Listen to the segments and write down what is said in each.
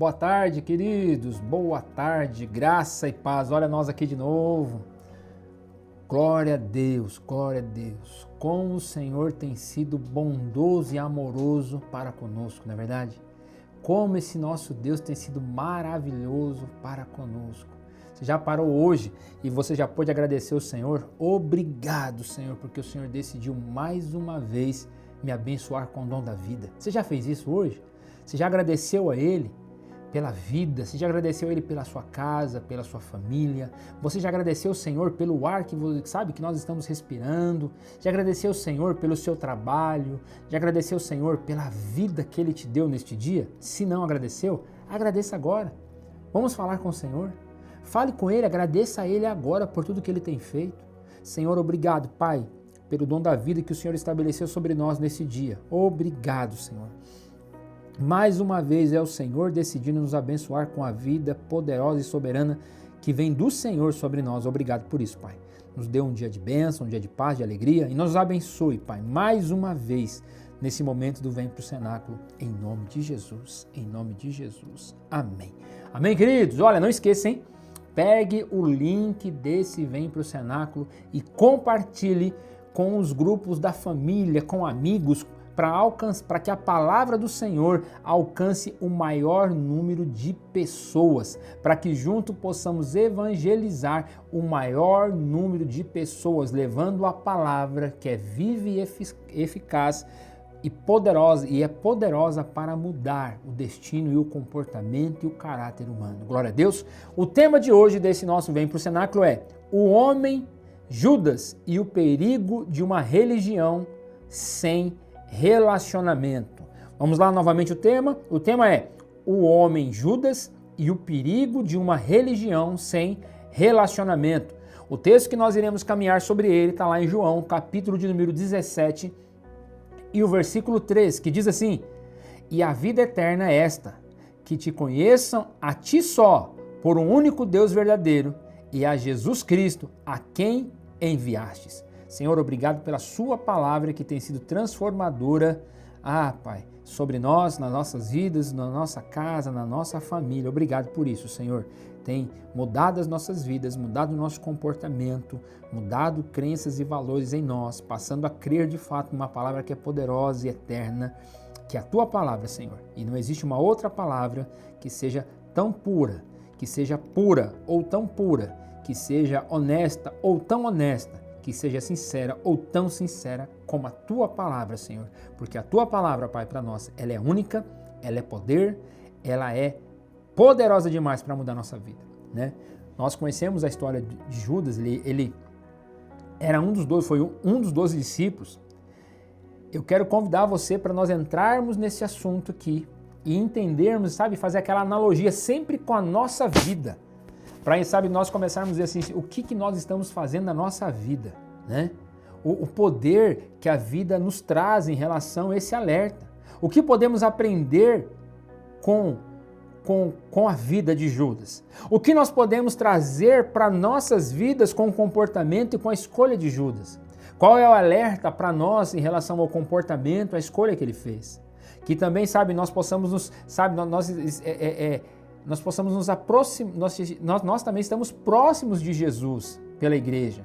Boa tarde, queridos. Boa tarde, graça e paz. Olha nós aqui de novo. Glória a Deus, glória a Deus. Como o Senhor tem sido bondoso e amoroso para conosco, não é verdade? Como esse nosso Deus tem sido maravilhoso para conosco. Você já parou hoje e você já pôde agradecer ao Senhor? Obrigado, Senhor, porque o Senhor decidiu mais uma vez me abençoar com o dom da vida. Você já fez isso hoje? Você já agradeceu a Ele pela vida? Você já agradeceu a Ele pela sua casa, pela sua família? Você já agradeceu ao Senhor pelo ar que você sabe que nós estamos respirando? Já agradeceu ao Senhor pelo seu trabalho? Já agradeceu ao Senhor pela vida que Ele te deu neste dia? Se não agradeceu, agradeça agora. Vamos falar com o Senhor? Fale com Ele, agradeça a Ele agora por tudo que Ele tem feito. Senhor, obrigado, Pai, pelo dom da vida que o Senhor estabeleceu sobre nós nesse dia. Obrigado, Senhor. Mais uma vez é o Senhor decidindo nos abençoar com a vida poderosa e soberana que vem do Senhor sobre nós. Obrigado por isso, Pai. Nos dê um dia de bênção, um dia de paz, de alegria e nos abençoe, Pai, mais uma vez nesse momento do Vem pro Cenáculo, em nome de Jesus, em nome de Jesus. Amém. Amém, queridos? Olha, não esqueça, hein? Pegue o link desse Vem pro Cenáculo e compartilhe com os grupos da família, com amigos, para que a palavra do Senhor alcance o maior número de pessoas, para que juntos possamos evangelizar o maior número de pessoas, levando a palavra que é viva e eficaz e é poderosa para mudar o destino e o comportamento e o caráter humano. Glória a Deus. O tema de hoje desse nosso Vem pro Cenáculo é o homem Judas e o perigo de uma religião sem relacionamento. Vamos lá novamente o tema. O tema é o homem Judas e o perigo de uma religião sem relacionamento. O texto que nós iremos caminhar sobre ele está lá em João, capítulo de número 17, e o versículo 3, que diz assim: e a vida eterna é esta, que te conheçam a ti só, por um único Deus verdadeiro, e a Jesus Cristo, a quem enviastes. Senhor, obrigado pela sua palavra que tem sido transformadora, Pai, sobre nós, nas nossas vidas, na nossa casa, na nossa família. Obrigado por isso, Senhor. Tem mudado as nossas vidas, mudado o nosso comportamento, mudado crenças e valores em nós, passando a crer de fato numa palavra que é poderosa e eterna, que é a tua palavra, Senhor. E não existe uma outra palavra que seja tão pura, que seja pura ou tão pura, que seja honesta ou tão honesta, que seja sincera ou tão sincera como a tua palavra, Senhor. Porque a tua palavra, Pai, para nós, ela é única, ela é poder, ela é poderosa demais para mudar a nossa vida, né? Nós conhecemos a história de Judas, ele era foi um dos 12 discípulos. Eu quero convidar você para nós entrarmos nesse assunto aqui e entendermos, sabe, fazer aquela analogia sempre com a nossa vida. Para, sabe, nós começarmos a dizer assim, o que nós estamos fazendo na nossa vida, né? O poder que a vida nos traz em relação a esse alerta. O que podemos aprender com a vida de Judas? O que nós podemos trazer para nossas vidas com o comportamento e com a escolha de Judas? Qual é o alerta para nós em relação ao comportamento, à escolha que ele fez? Que também, sabe, nós possamos nós possamos nos aproximar, nós também estamos próximos de Jesus pela igreja.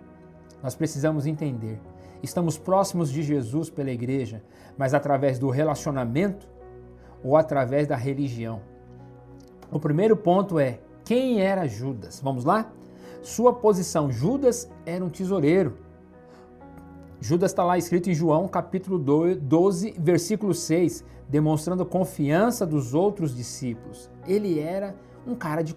Nós precisamos entender, estamos próximos de Jesus pela igreja, mas através do relacionamento ou através da religião. O primeiro ponto é, quem era Judas? Vamos lá? Sua posição, Judas era um tesoureiro. Judas está lá escrito em João, capítulo 12, versículo 6, demonstrando confiança dos outros discípulos. Ele era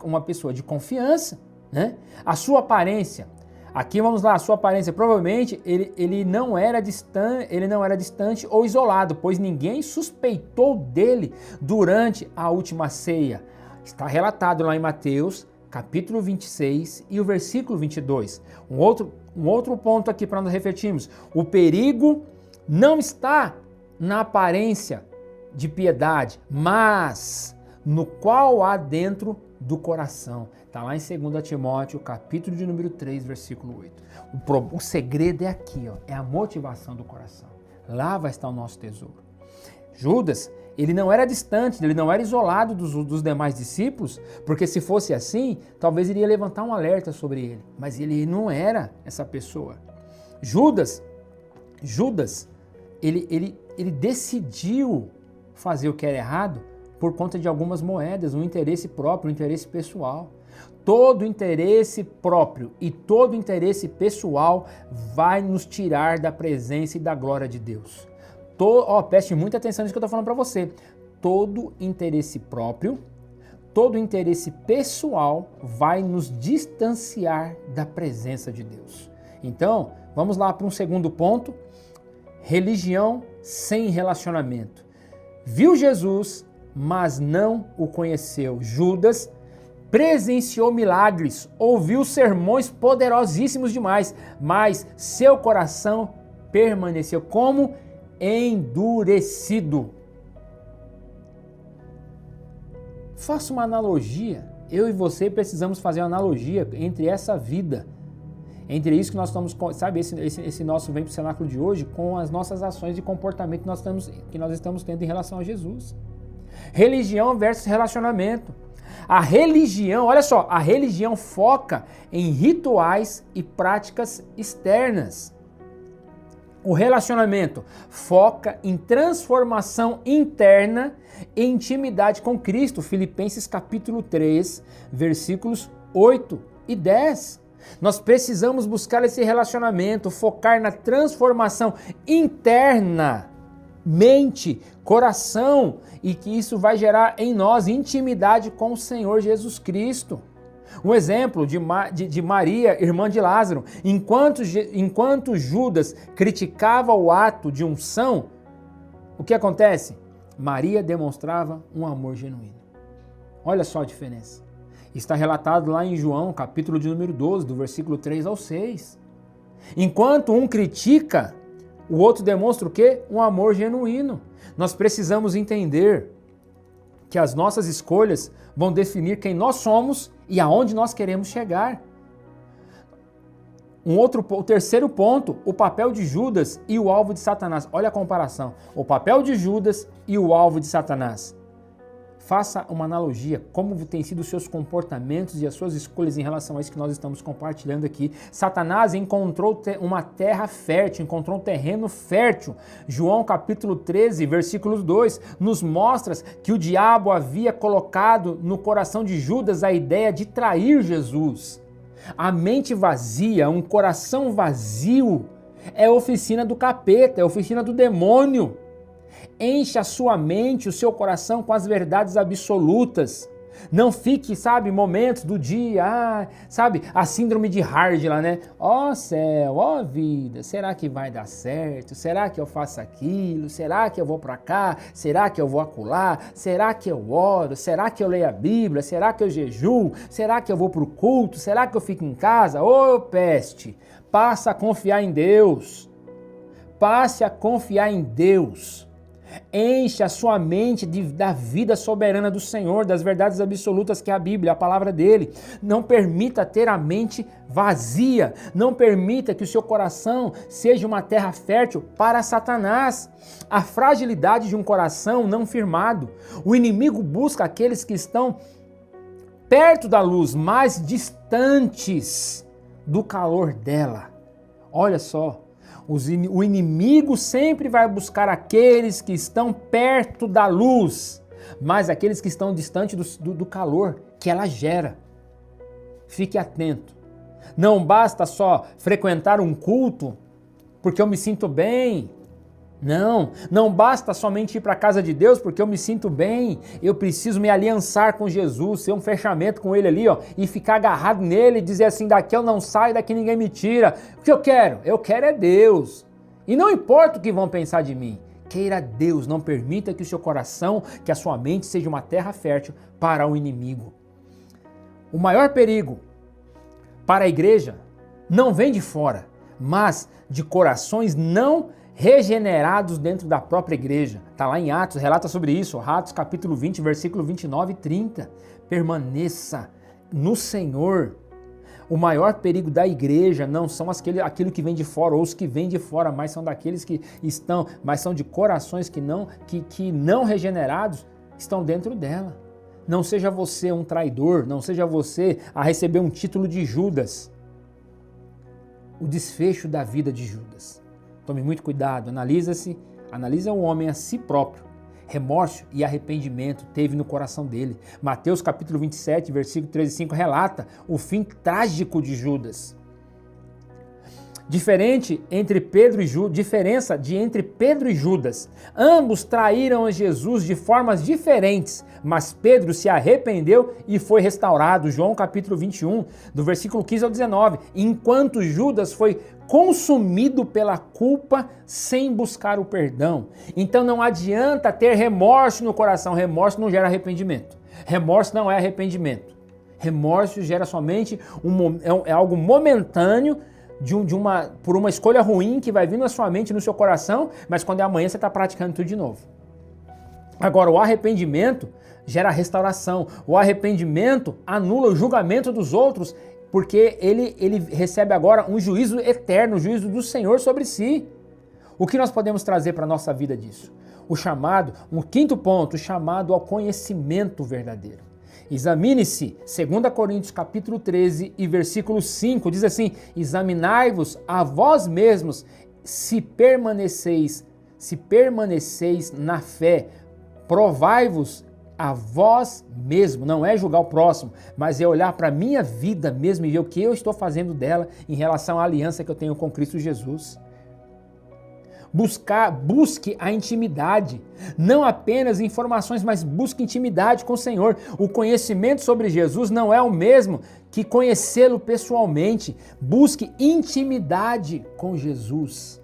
uma pessoa de confiança, né? A sua aparência, aqui vamos lá, a sua aparência, provavelmente ele não era distante ou isolado, pois ninguém suspeitou dele durante a última ceia. Está relatado lá em Mateus, capítulo 26 e o versículo 22. Um outro ponto aqui para nós refletirmos. O perigo não está na aparência de piedade, mas no qual há dentro do coração. Está lá em 2 Timóteo, capítulo de número 3, versículo 8. O segredo é aqui, é a motivação do coração. Lá vai estar o nosso tesouro. Judas, ele não era distante, ele não era isolado dos demais discípulos, porque se fosse assim, talvez iria levantar um alerta sobre ele. Mas ele não era essa pessoa. Judas, ele decidiu fazer o que era errado por conta de algumas moedas, um interesse próprio, um interesse pessoal. Todo interesse próprio e todo interesse pessoal vai nos tirar da presença e da glória de Deus. Preste muita atenção nisso que eu estou falando para você. Todo interesse próprio, todo interesse pessoal vai nos distanciar da presença de Deus. Então, vamos lá para um segundo ponto. Religião sem relacionamento. Viu Jesus, mas não o conheceu. Judas presenciou milagres, ouviu sermões poderosíssimos demais, mas seu coração permaneceu como endurecido. Faça uma analogia. Eu e você precisamos fazer uma analogia entre essa vida, entre isso que nós estamos, sabe, esse nosso Vem para o Cenáculo de hoje, com as nossas ações e comportamento que nós estamos tendo em relação a Jesus. Religião versus relacionamento. A religião, olha só, a religião foca em rituais e práticas externas. O relacionamento foca em transformação interna e intimidade com Cristo. Filipenses capítulo 3, versículos 8 e 10. Nós precisamos buscar esse relacionamento, focar na transformação interna, mente, coração, e que isso vai gerar em nós intimidade com o Senhor Jesus Cristo. Um exemplo de Maria, irmã de Lázaro. Enquanto Judas criticava o ato de unção, o que acontece? Maria demonstrava um amor genuíno. Olha só a diferença. Está relatado lá em João, capítulo de número 12, do versículo 3 ao 6. Enquanto um critica, o outro demonstra o quê? Um amor genuíno. Nós precisamos entender que as nossas escolhas vão definir quem nós somos e aonde nós queremos chegar. O terceiro ponto, o papel de Judas e o alvo de Satanás. Olha a comparação. O papel de Judas e o alvo de Satanás. Faça uma analogia, como têm sido os seus comportamentos e as suas escolhas em relação a isso que nós estamos compartilhando aqui. Satanás encontrou uma terra fértil, encontrou um terreno fértil. João capítulo 13, versículo 2, nos mostra que o diabo havia colocado no coração de Judas a ideia de trair Jesus. A mente vazia, um coração vazio, é oficina do capeta, é oficina do demônio. Encha a sua mente, o seu coração com as verdades absolutas. Não fique, momentos do dia, a síndrome de Hardla, né? Ó céu, ó vida, será que vai dar certo? Será que eu faço aquilo? Será que eu vou para cá? Será que eu vou acolá? Será que eu oro? Será que eu leio a Bíblia? Será que eu jejuo? Será que eu vou para o culto? Será que eu fico em casa? Ô peste, passa a confiar em Deus. Passe a confiar em Deus. Enche a sua mente da vida soberana do Senhor, das verdades absolutas que é a Bíblia, a palavra dele. Não permita ter a mente vazia. Não permita que o seu coração seja uma terra fértil para Satanás. A fragilidade de um coração não firmado. O inimigo busca aqueles que estão perto da luz, mas distantes do calor dela. Olha só. O inimigo sempre vai buscar aqueles que estão perto da luz, mas aqueles que estão distante do calor que ela gera. Fique atento. Não basta só frequentar um culto porque eu me sinto bem. Não basta somente ir para a casa de Deus porque eu me sinto bem. Eu preciso me aliançar com Jesus, ter um fechamento com ele ali, e ficar agarrado nele e dizer assim, daqui eu não saio, daqui ninguém me tira. O que eu quero? Eu quero é Deus. E não importa o que vão pensar de mim. Queira Deus, não permita que o seu coração, que a sua mente seja uma terra fértil para o inimigo. O maior perigo para a igreja não vem de fora, mas de corações não regenerados dentro da própria igreja. Está lá em Atos, relata sobre isso, Atos capítulo 20, versículo 29 e 30. Permaneça no Senhor. O maior perigo da igreja não são aquilo que vem de fora, ou os que vêm de fora, mas são daqueles que estão, mas são de corações que não regenerados, estão dentro dela. Não seja você um traidor, não seja você a receber um título de Judas. O desfecho da vida de Judas. Tome muito cuidado, analisa o homem a si próprio. Remorso e arrependimento teve no coração dele. Mateus capítulo 27, versículo 13 e 5 relata o fim trágico de Judas. Diferença entre Pedro e Judas. Ambos traíram a Jesus de formas diferentes, mas Pedro se arrependeu e foi restaurado. João capítulo 21, do versículo 15 ao 19. Enquanto Judas foi consumido pela culpa sem buscar o perdão. Então não adianta ter remorso no coração. Remorso não gera arrependimento. Remorso não é arrependimento. Remorso gera somente algo momentâneo por uma escolha ruim que vai vir na sua mente, no seu coração, mas quando é amanhã você está praticando tudo de novo. Agora, o arrependimento gera restauração. O arrependimento anula o julgamento dos outros, porque ele recebe agora um juízo eterno, o juízo do Senhor sobre si. O que nós podemos trazer para a nossa vida disso? Um quinto ponto, o chamado ao conhecimento verdadeiro. Examine-se, 2 Coríntios capítulo 13 e versículo 5, diz assim: examinai-vos a vós mesmos se permaneceis na fé, provai-vos a vós mesmo, não é julgar o próximo, mas é olhar para a minha vida mesmo e ver o que eu estou fazendo dela em relação à aliança que eu tenho com Cristo Jesus. Busque a intimidade, não apenas informações, mas busque intimidade com o Senhor. O conhecimento sobre Jesus não é o mesmo que conhecê-lo pessoalmente. Busque intimidade com Jesus.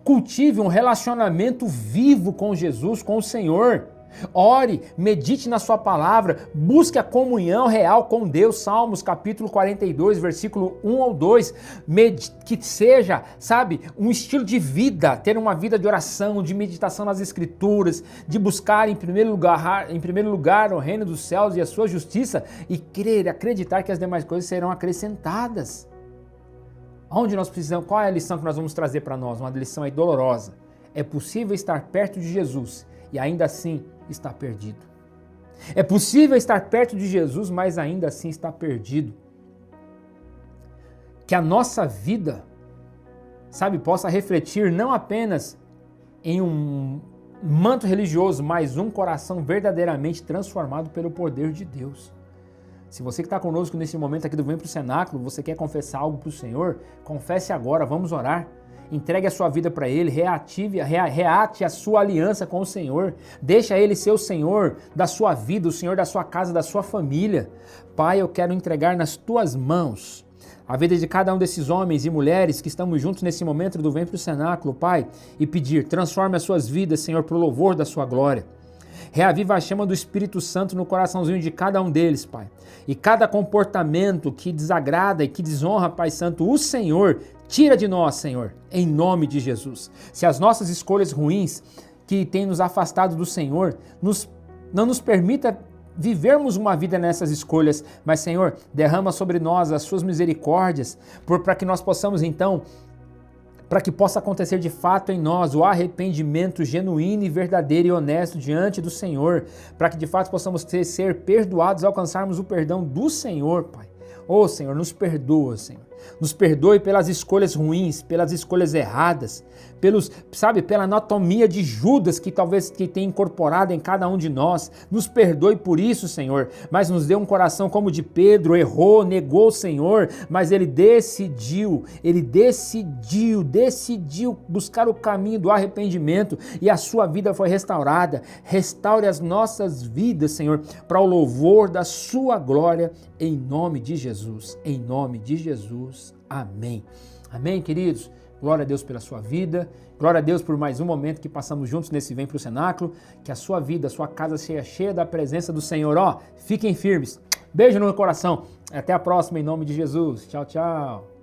Cultive um relacionamento vivo com Jesus, com o Senhor. Ore, medite na sua palavra, busque a comunhão real com Deus. Salmos capítulo 42, versículo 1 ao 2, que seja, um estilo de vida, ter uma vida de oração, de meditação nas escrituras, de buscar em primeiro lugar o reino dos céus e a sua justiça e crer, acreditar que as demais coisas serão acrescentadas. Onde nós precisamos, qual é a lição que nós vamos trazer para nós? Uma lição aí dolorosa. É possível estar perto de Jesus e ainda assim está perdido. É possível estar perto de Jesus, mas ainda assim está perdido. Que a nossa vida, possa refletir não apenas em um manto religioso, mas um coração verdadeiramente transformado pelo poder de Deus. Se você que está conosco nesse momento aqui do Vem para o Cenáculo, você quer confessar algo para o Senhor, confesse agora, vamos orar. Entregue a sua vida para Ele, reate a sua aliança com o Senhor, deixa Ele ser o Senhor da sua vida, o Senhor da sua casa, da sua família. Pai, eu quero entregar nas Tuas mãos a vida de cada um desses homens e mulheres que estamos juntos nesse momento do Vem para o Cenáculo, Pai, e pedir, transforme as suas vidas, Senhor, para o louvor da sua glória. Reaviva a chama do Espírito Santo no coraçãozinho de cada um deles, Pai. E cada comportamento que desagrada e que desonra, Pai Santo, o Senhor, tira de nós, Senhor, em nome de Jesus. Se as nossas escolhas ruins que têm nos afastado do Senhor, não nos permita vivermos uma vida nessas escolhas, mas, Senhor, derrama sobre nós as suas misericórdias, para que nós possamos, então, para que possa acontecer de fato em nós o arrependimento genuíno e verdadeiro e honesto diante do Senhor, para que de fato possamos ser perdoados, alcançarmos o perdão do Senhor, Pai. Ô Senhor, nos perdoa, Senhor. Nos perdoe pelas escolhas ruins, pelas escolhas erradas, pela anatomia de Judas que talvez tenha incorporado em cada um de nós. Nos perdoe por isso, Senhor, mas nos dê um coração como o de Pedro, errou, negou o Senhor, mas ele decidiu buscar o caminho do arrependimento e a sua vida foi restaurada. Restaure as nossas vidas, Senhor, para o louvor da sua glória, em nome de Jesus, em nome de Jesus. Amém. Amém, queridos? Glória a Deus pela sua vida, glória a Deus por mais um momento que passamos juntos nesse Vem para o Cenáculo, que a sua vida, a sua casa seja cheia da presença do Senhor. Fiquem firmes. Beijo no meu coração. Até a próxima, em nome de Jesus. Tchau, tchau.